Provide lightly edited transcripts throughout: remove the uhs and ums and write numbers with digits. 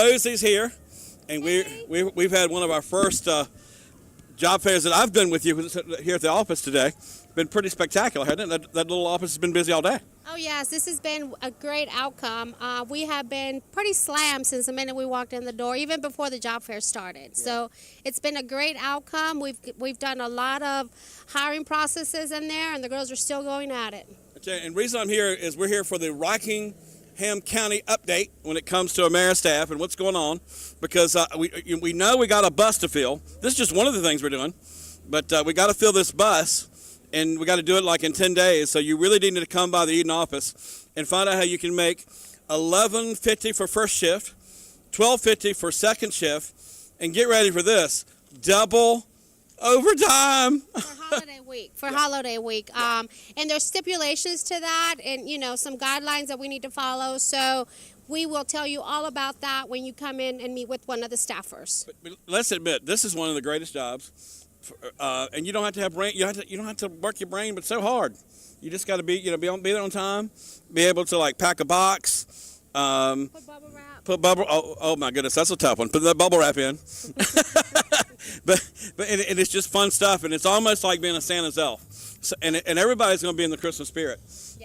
Rosie's here, and we've had one of our first job fairs that I've been with you here at the office today. Been pretty spectacular, hasn't it? That little office has been busy all day. Oh yes, this has been a great outcome. We have been pretty slammed since the minute we walked in the door, even before the job fair started. Yeah. So it's been a great outcome. We've done a lot of hiring processes in there, and the girls are still going at it. Okay, and the reason I'm here is we're here for the Rockingham County update when it comes to Ameristaff and what's going on, because we know we got a bus to fill. This is just one of the things we're doing, but we got to fill this bus. And we got to do it like in 10 days. So you really need to come by the Eden office and find out how you can make $11.50 for first shift, $12.50 for second shift, and get ready for this: double overtime. For holiday week. Holiday week. And there's stipulations to that, and some guidelines that we need to follow. So we will tell you all about that when you come in and meet with one of the staffers. But let's admit, this is one of the greatest jobs. And you don't have to have brain. You don't have to work your brain, but so hard. You just got to be there on time. Be able to pack a box. Put bubble wrap. Put bubble. Oh my goodness, that's a tough one. Put that bubble wrap in. but it's just fun stuff, and it's almost like being a Santa's elf. So, and everybody's going to be in the Christmas spirit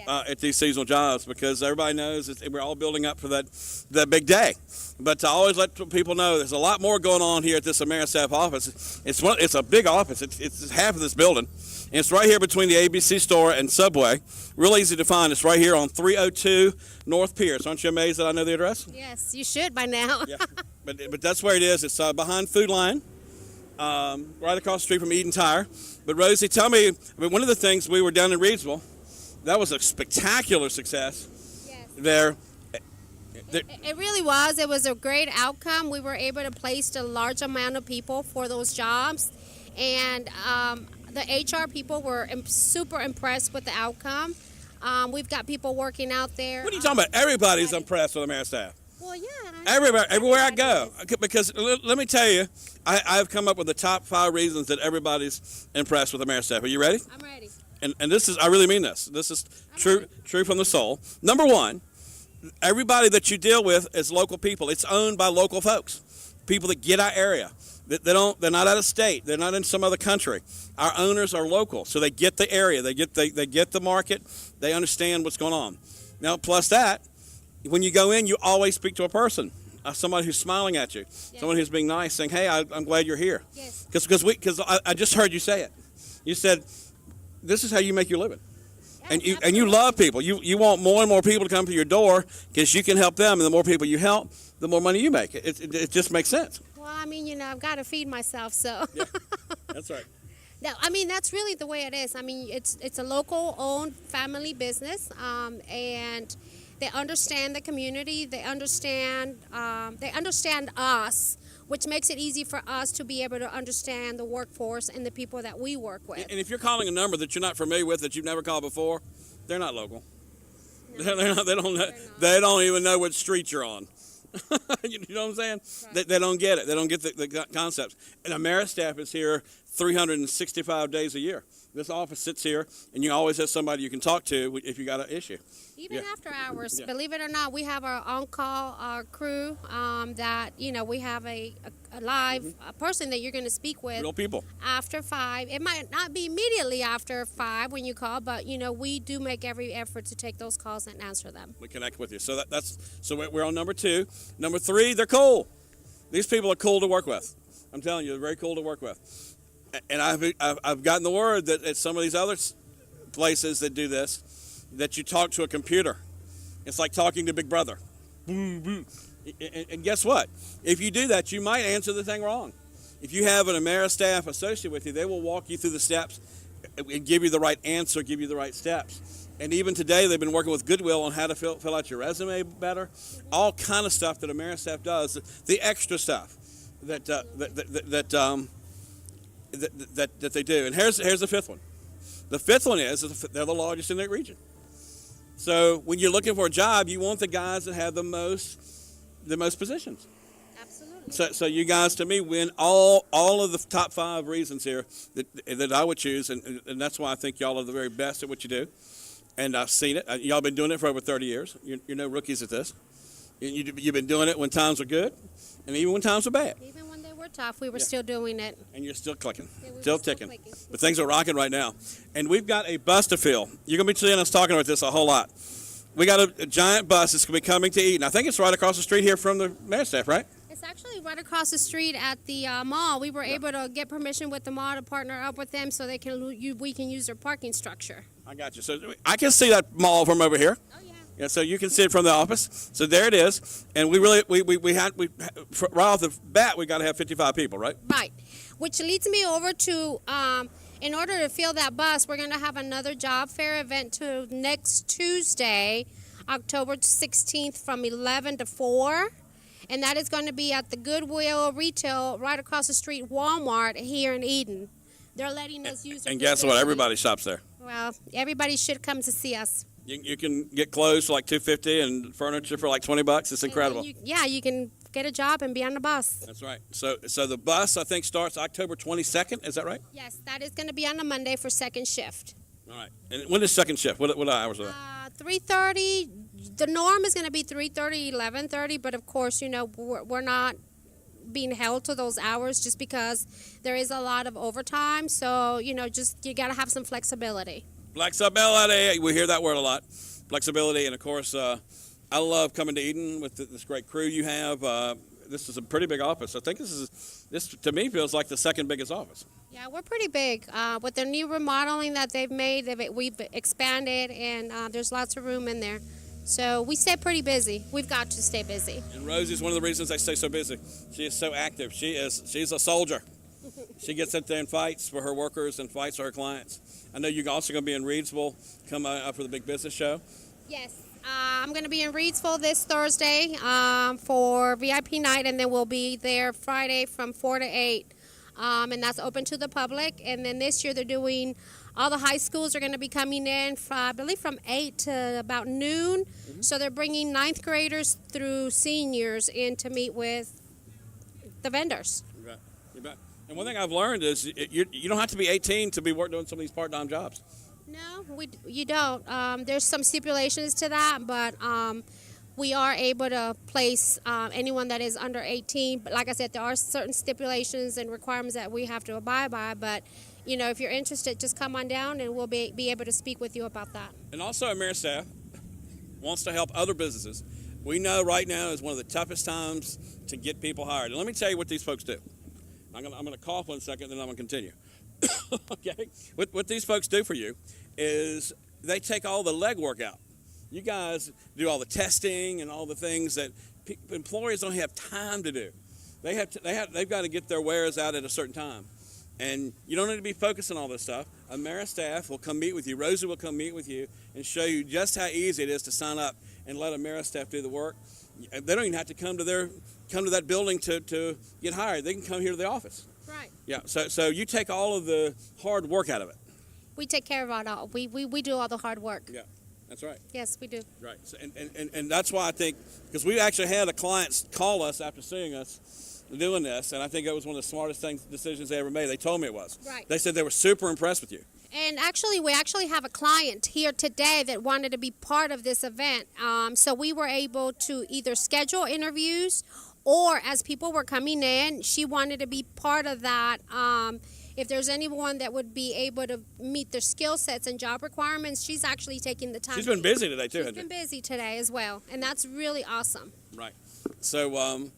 at these seasonal jobs, because everybody knows we're all building up for that big day. But I always let people know there's a lot more going on here at this Ameristaff office. It's a big office. It's half of this building. And it's right here between the ABC store and Subway. Real easy to find. It's right here on 302 North Pierce. Aren't you amazed that I know the address? Yes, you should by now. Yeah. But that's where it is. It's behind Food Line, right across the street from Eden Tire. But Rosie, tell me, one of the things, we were down in Reedsville. That was a spectacular success. Yes. There. It really was. It was a great outcome. We were able to place a large amount of people for those jobs, and the HR people were super impressed with the outcome. We've got people working out there. What are you talking about? Everybody's impressed with Ameristaff. Well, yeah. Everywhere I go. Because let me tell you, I've come up with the top 5 reasons that everybody's impressed with Ameristaff. Are you ready? I'm ready. And this is, I really mean this. This is true from the soul. Number 1, everybody that you deal with is local people. It's owned by local folks, people that get our area. They're not out of state. They're not in some other country. Our owners are local, so they get the area. They get the market. They understand what's going on. Now, plus that, when you go in, you always speak to a person, somebody who's smiling at you, someone who's being nice, saying, "Hey, I'm glad you're here." Yes. Because I just heard you say it. You said, "This is how you make your living." Yes, and you love people. You want more and more people to come to your door because you can help them, and the more people you help, the more money you make. It just makes sense. Well, I mean, I've got to feed myself, so. Yeah, that's right. No, I mean, that's really the way it is. I mean, it's a local-owned family business, and they understand the community. They understand us, which makes it easy for us to be able to understand the workforce and the people that we work with. And if you're calling a number that you're not familiar with, that you've never called before, they're not local. No, they don't even know what street you're on. You know what I'm saying? Right. They don't get it. They don't get the concepts. And Ameristaff is here 365 days a year. This office sits here, and you always have somebody you can talk to if you got an issue. Even after hours, believe it or not, we have our on-call crew that, we have a live person that you're going to speak with. Real people. After 5. It might not be immediately after 5 when you call, but, we do make every effort to take those calls and answer them. We connect with you. So so we're on number 2. Number 3, they're cool. These people are cool to work with. I'm telling you, they're very cool to work with. And I've gotten the word that at some of these other places that do this, that you talk to a computer. It's like talking to Big Brother. And guess what? If you do that, you might answer the thing wrong. If you have an Ameristaff associate with you, they will walk you through the steps and give you the right answer, give you the right steps. And even today, they've been working with Goodwill on how to fill out your resume better. All kind of stuff that Ameristaff does, the extra stuff that they do. And here's the 5th one. The 5th one is they're the largest in their region. So when you're looking for a job, you want the guys that have the most positions. Absolutely. So you guys, to me, win all of the top 5 reasons here that I would choose, and that's why I think y'all are the very best at what you do. And I've seen it. Y'all been doing it for over 30 years. You're no rookies at this. You've been doing it when times are good, and even when times are bad. Even when they were tough, we were still doing it. And you're still clicking, Yeah, we were still still ticking. clicking. But things are rocking right now. And we've got a bus to fill. You're going to be seeing us talking about this a whole lot. We got a giant bus that's going to be coming to Eden. I think it's right across the street here from the Ameristaff, right? It's actually right across the street at the mall. We were able to get permission with the mall to partner up with them so we can use their parking structure. I got you. So I can see that mall from over here. Oh yeah. Yeah, so you can see it from the office. So there it is. And we right off the bat, we got to have 55 people, right? Right. Which leads me over to, in order to fill that bus, we're going to have another job fair event to next Tuesday, October 16th from 11 to 4. And that is going to be at the Goodwill Retail right across the street, Walmart here in Eden. They're letting us use their And guess what? facility. Everybody shops there. Well, everybody should come to see us. You can get clothes for like $250 and furniture for like $20. It's incredible. You can get a job and be on the bus. That's right. So the bus, I think, starts October 22nd. Is that right? Yes, that is going to be on a Monday for second shift. All right. And when is second shift? What hours are that? 3:30. The norm is going to be 3:30, 11:30, but of course, we're not being held to those hours just because there is a lot of overtime. So, you got to have some flexibility. Flexibility. We hear that word a lot. Flexibility. And, of course, I love coming to Eden with this great crew you have. This is a pretty big office. I think this to me feels like the second biggest office. Yeah, we're pretty big. With the new remodeling that they've made, we've expanded, and there's lots of room in there. So we stay pretty busy. We've got to stay busy. And Rosie's one of the reasons I stay so busy. She is so active. She's a soldier. She gets out there and fights for her workers and fights for her clients. I know you're also going to be in Reedsville, come up for the big business show. Yes, I'm going to be in Reedsville this Thursday for VIP night, and then we'll be there Friday from 4 to 8. And that's open to the public. And then this year they're doing, all the high schools are going to be coming in, I believe from 8 to about noon. Mm-hmm. So they're bringing ninth graders through seniors in to meet with the vendors. You bet. You bet. And one thing I've learned is you don't have to be 18 to be doing some of these part-time jobs. No, you don't. There's some stipulations to that, but we are able to place anyone that is under 18. But like I said, there are certain stipulations and requirements that we have to abide by. But, if you're interested, just come on down and we'll be able to speak with you about that. And also, Ameristaff wants to help other businesses. We know right now is one of the toughest times to get people hired. And let me tell you what these folks do. I'm going to cough 1 second, then I'm going to continue. Okay? What these folks do for you is they take all the legwork out. You guys do all the testing and all the things that employers don't have time to do. They've got to get their wares out at a certain time. And you don't need to be focused on all this stuff. Ameristaff will come meet with you. Rosie will come meet with you and show you just how easy it is to sign up and let Ameristaff do the work. They don't even have to come to that building to get hired. They can come here to the office. Right. Yeah. So you take all of the hard work out of it. We take care of it all. We do all the hard work. Yeah. That's right. Yes, we do. Right. So, and that's why I think, because we actually had a client call us after seeing us doing this, and I think it was one of the smartest decisions they ever made. They told me it was. Right. They said they were super impressed with you. And actually, we have a client here today that wanted to be part of this event. So we were able to either schedule interviews, or as people were coming in, she wanted to be part of that. If there's anyone that would be able to meet their skill sets and job requirements, she's actually taking the time. She's been busy today, too, hasn't she? She's been busy today as well, and that's really awesome. Right. So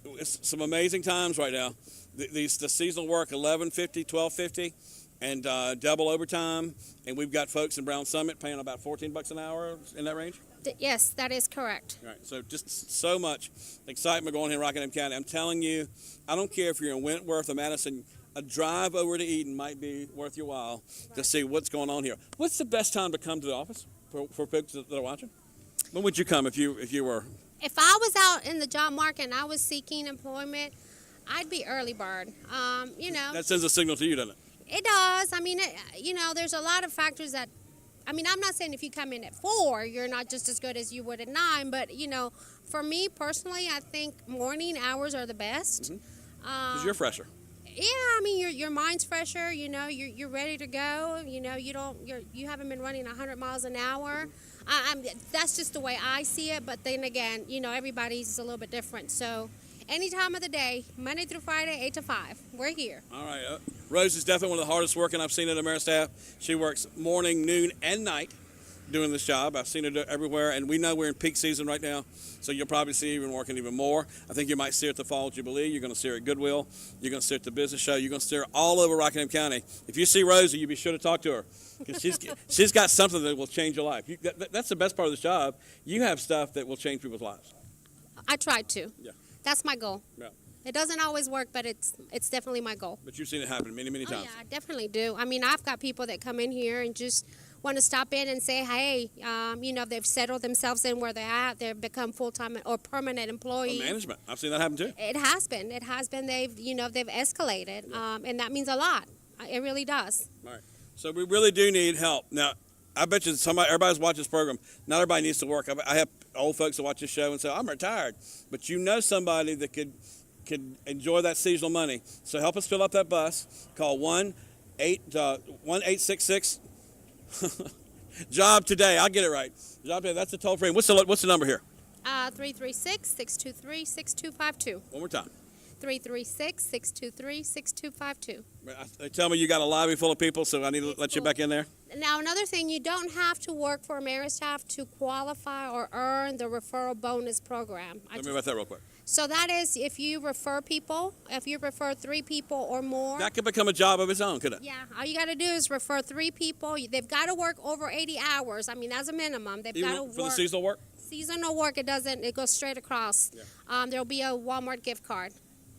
it's some amazing times right now. The seasonal work, $11.50, $12.50, and double overtime. And we've got folks in Brown Summit paying about $14 an hour, in that range? Yes, that is correct. All right, so just so much excitement going here in Rockingham County. I'm telling you, I don't care if you're in Wentworth or Madison, a drive over to Eden might be worth your while to see what's going on here. What's the best time to come to the office for folks that are watching? When would you come if you were? If I was out in the job market and I was seeking employment, I'd be early bird. That sends a signal to you, doesn't it? It does. I mean, there's a lot of factors that. I mean, I'm not saying if you come in at 4, you're not just as good as you would at 9. But for me personally, I think morning hours are the best. Because you're fresher. Yeah, I mean, your mind's fresher. You're ready to go. You haven't been running 100 miles an hour. That's just the way I see it. But then again, everybody's a little bit different. So any time of the day, Monday through Friday, 8 to 5, we're here. All right. Rose is definitely one of the hardest working I've seen at Ameristaff. She works morning, noon, and night doing this job. I've seen her do everywhere, and we know we're in peak season right now, so you'll probably see her even working even more. I think you might see her at the Fall Jubilee. You're going to see her at Goodwill. You're going to see her at the business show. You're going to see her all over Rockingham County. If you see Rosie, you be sure to talk to her, because she's got something that will change your life. That's the best part of this job. You have stuff that will change people's lives. I try to. Yeah. That's my goal. Yeah. It doesn't always work, but it's definitely my goal. But you've seen it happen many, many times. Oh, yeah, I definitely do. I mean, I've got people that come in here and just want to stop in and say, hey, they've settled themselves in where they're at. They've become full-time or permanent employees. Management. I've seen that happen too. It has been. It has been. They've escalated, and that means a lot. It really does. All right. So we really do need help. Now, I bet you everybody's watching this program. Not everybody needs to work. I have old folks that watch this show and say, I'm retired. But you know somebody that could enjoy that seasonal money. So help us fill up that bus. Call 1-866 Job Today. I'll get it right. Job Today. That's the toll free. What's the number here? 336-623-6252. One more time. 336-623-6252. They tell me you got a lobby full of people, so I need to let you back in there. Now, another thing, you don't have to work for Ameristaff to qualify or earn the referral bonus program. Tell me about that real quick. So that is if you refer people, if you refer 3 people or more. That could become a job of its own, couldn't it? Yeah, all you got to do is refer 3 people. They've got to work over 80 hours. I mean, that's a minimum. They've got to work. For the seasonal work? Seasonal work, it goes straight across. Yeah. There'll be a Walmart gift card.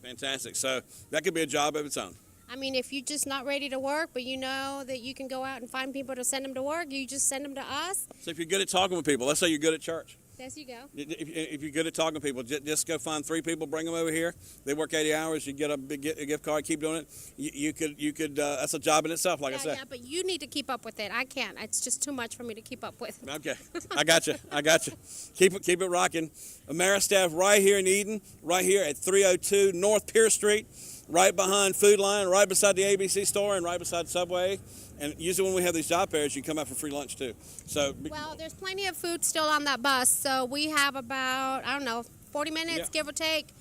Fantastic. So that could be a job of its own. I mean, if you're just not ready to work, but you know that you can go out and find people to send them to work, you just send them to us. So if you're good at talking with people, let's say you're good at church. There you go. If you're good at talking to people, just go find 3 people, bring them over here. They work 80 hours. You get a gift card. Keep doing it. You could. That's a job in itself, like I said. Yeah, but you need to keep up with it. I can't. It's just too much for me to keep up with. Okay, I got you. Keep it rocking. Ameristaff right here in Eden, right here at 302 North Pierce Street, right behind Food Line, right beside the ABC store, and right beside Subway. And usually when we have these job fairs, you come out for free lunch too. So well, there's plenty of food still on that bus. So we have about 40 minutes, give or take.